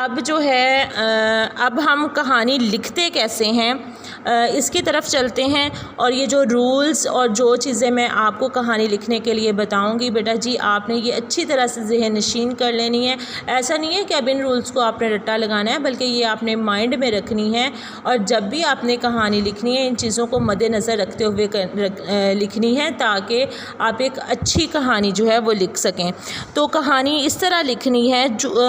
اب جو ہے اب ہم کہانی لکھتے کیسے ہیں اس کی طرف چلتے ہیں، اور یہ جو رولز اور جو چیزیں میں آپ کو کہانی لکھنے کے لیے بتاؤں گی بیٹا جی آپ نے یہ اچھی طرح سے ذہن نشین کر لینی ہے۔ ایسا نہیں ہے کہ اب ان رولز کو آپ نے رٹا لگانا ہے، بلکہ یہ آپ نے مائنڈ میں رکھنی ہے، اور جب بھی آپ نے کہانی لکھنی ہے ان چیزوں کو مد نظر رکھتے ہوئے لکھنی ہے، تاکہ آپ ایک اچھی کہانی جو ہے وہ لکھ سکیں۔ تو کہانی اس طرح لکھنی ہے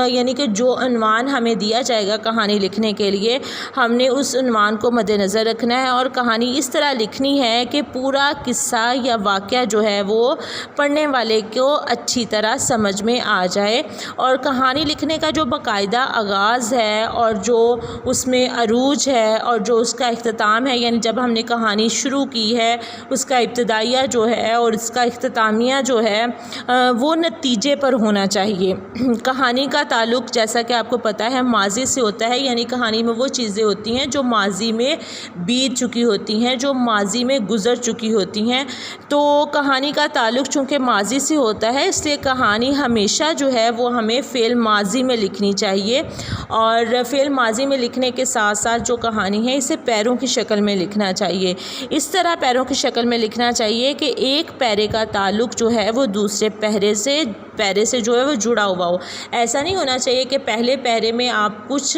یعنی کہ جو عنوان ہمیں دیا جائے گا کہانی لکھنے کے لیے، ہم نے اس عنوان کو مد نظر رکھنا ہے، اور کہانی اس طرح لکھنی ہے کہ پورا قصہ یا واقعہ جو ہے وہ پڑھنے والے کو اچھی طرح سمجھ میں آ جائے۔ اور کہانی لکھنے کا جو باقاعدہ آغاز ہے اور جو اس میں عروج ہے اور جو اس کا اختتام ہے، یعنی جب ہم نے کہانی شروع کی ہے اس کا ابتدائیہ جو ہے اور اس کا اختتامیہ جو ہے وہ نتیجے پر ہونا چاہیے۔ کہانی کا تعلق جیسا کہ آپ کو پتہ ہے ماضی سے ہوتا ہے، یعنی کہانی میں وہ چیزیں ہوتی ہیں جو ماضی میں بیت چکی ہوتی ہیں، جو ماضی میں گزر چکی ہوتی ہیں۔ تو کہانی کا تعلق چونکہ ماضی سے ہوتا ہے، اس لیے کہانی ہمیشہ جو ہے وہ ہمیں فعل ماضی میں لکھنی چاہیے، اور فعل ماضی میں لکھنے کے ساتھ ساتھ جو کہانی ہے اسے پیروں کی شکل میں لکھنا چاہیے۔ اس طرح پیروں کی شکل میں لکھنا چاہیے کہ ایک پیرے کا تعلق جو ہے وہ دوسرے پیرے سے جو ہے وہ جڑا ہوا ہو۔ ایسا نہیں ہونا چاہیے کہ پہلے پیرے میں آپ کچھ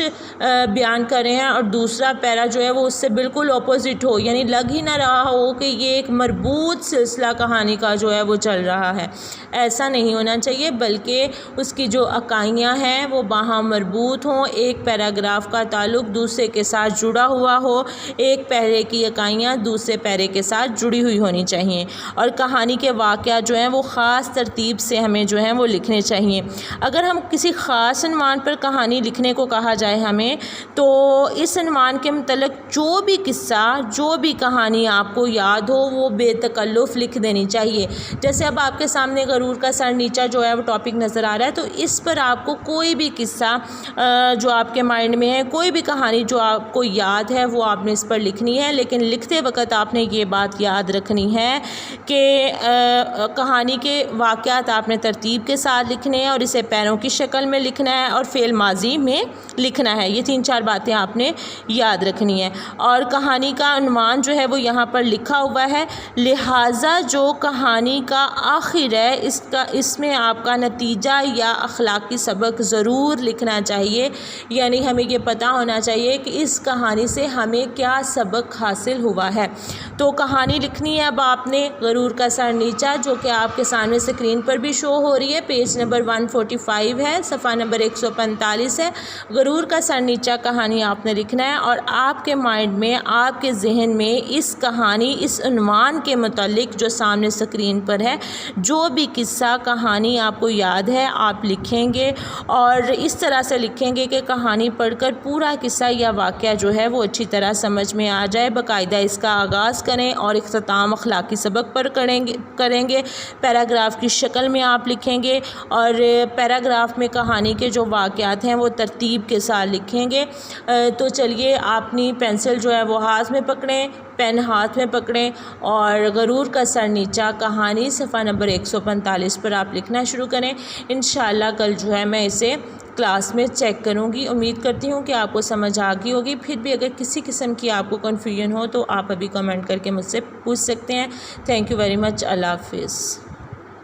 بیان کر رہے ہیں اور دوسرا پیرا جو ہے وہ اس سے بالکل اپوزٹ ہو، یعنی لگ ہی نہ رہا ہو کہ یہ ایک مربوط سلسلہ کہانی کا جو ہے وہ چل رہا ہے۔ ایسا نہیں ہونا چاہیے، بلکہ اس کی جو اکائیاں ہیں وہ باہم مربوط ہوں، ایک پیراگراف کا تعلق دوسرے کے ساتھ جڑا ہوا ہو، ایک پیرے کی اکائیاں دوسرے پیرے کے ساتھ جڑی ہوئی ہونی چاہیے، اور کہانی کے واقعات جو ہیں وہ خاص ترتیب سے ہمیں جو ہیں وہ لکھنے چاہیے۔ اگر ہم کسی خاص عنوان پر کہانی لکھنے کو کہا جائے ہمیں، تو اس عنوان کے متعلق جو بھی قصہ جو بھی کہانی آپ کو یاد ہو وہ بے تکلف لکھ دینی چاہیے۔ جیسے اب آپ کے سامنے غرور کا سر نیچا جو ہے وہ ٹاپک نظر آ رہا ہے، تو اس پر آپ کو کوئی بھی قصہ جو آپ کے مائنڈ میں ہے، کوئی بھی کہانی جو آپ کو یاد ہے وہ آپ نے اس پر لکھنی ہے، لیکن لکھتے وقت آپ نے یہ بات یاد رکھنی ہے کہ کہانی کے واقعات آپ نے ترتیب کے ساتھ لکھنے ہیں، اور اسے پیروں کی شکل میں لکھنا ہے، اور فعل ماضی میں لکھنا ہے۔ یہ 3-4 باتیں آپ نے یاد رکھنی ہیں، اور کہانی کا عنوان جو ہے وہ یہاں پر لکھا ہوا ہے، لہٰذا جو کہانی کا آخر ہے اس میں آپ کا نتیجہ یا اخلاقی سبق ضرور لکھنا چاہیے، یعنی ہمیں یہ پتہ ہونا چاہیے کہ اس کہانی سے ہمیں کیا سبق حاصل ہوا ہے۔ تو کہانی لکھنی ہے اب آپ نے غرور کا سر نیچا، جو کہ آپ کے سامنے اسکرین پر بھی شو ہو رہی ہے، پیج نمبر 145 ہے، صفحہ نمبر 145 ہے۔ غرور کا سر نیچا کہانی آپ نے لکھنا ہے، اور آپ کے مائنڈ میں آپ کے ذہن میں اس کہانی اس عنوان کے متعلق جو سامنے اسکرین پر ہے جو بھی قصہ کہانی آپ کو یاد ہے آپ لکھیں گے، اور اس طرح سے لکھیں گے کہ کہانی پڑھ کر پورا قصہ یا واقعہ جو ہے وہ اچھی طرح سمجھ میں آ جائے۔ باقاعدہ اس کا آغاز کریں اور اختتام اخلاقی سبق پر کریں گے۔ پیراگراف کی شکل میں آپ لکھیں گے، اور پیراگراف میں کہانی کے جو واقعات ہیں وہ ترتیب کے ساتھ لکھیں گے۔ تو چلیے آپ اپنی پینسل جو ہے وہ ہاتھ میں پکڑیں، پین ہاتھ میں پکڑیں، اور غرور کا سر نیچا کہانی صفحہ نمبر 145 پر آپ لکھنا شروع کریں۔ انشاءاللہ کل جو ہے میں اسے کلاس میں چیک کروں گی۔ امید کرتی ہوں کہ آپ کو سمجھ آ گئی ہوگی۔ پھر بھی اگر کسی قسم کی آپ کو کنفیوژن ہو تو آپ ابھی کمنٹ کر کے مجھ سے پوچھ سکتے ہیں۔ Thank you very much. اللہ حافظ۔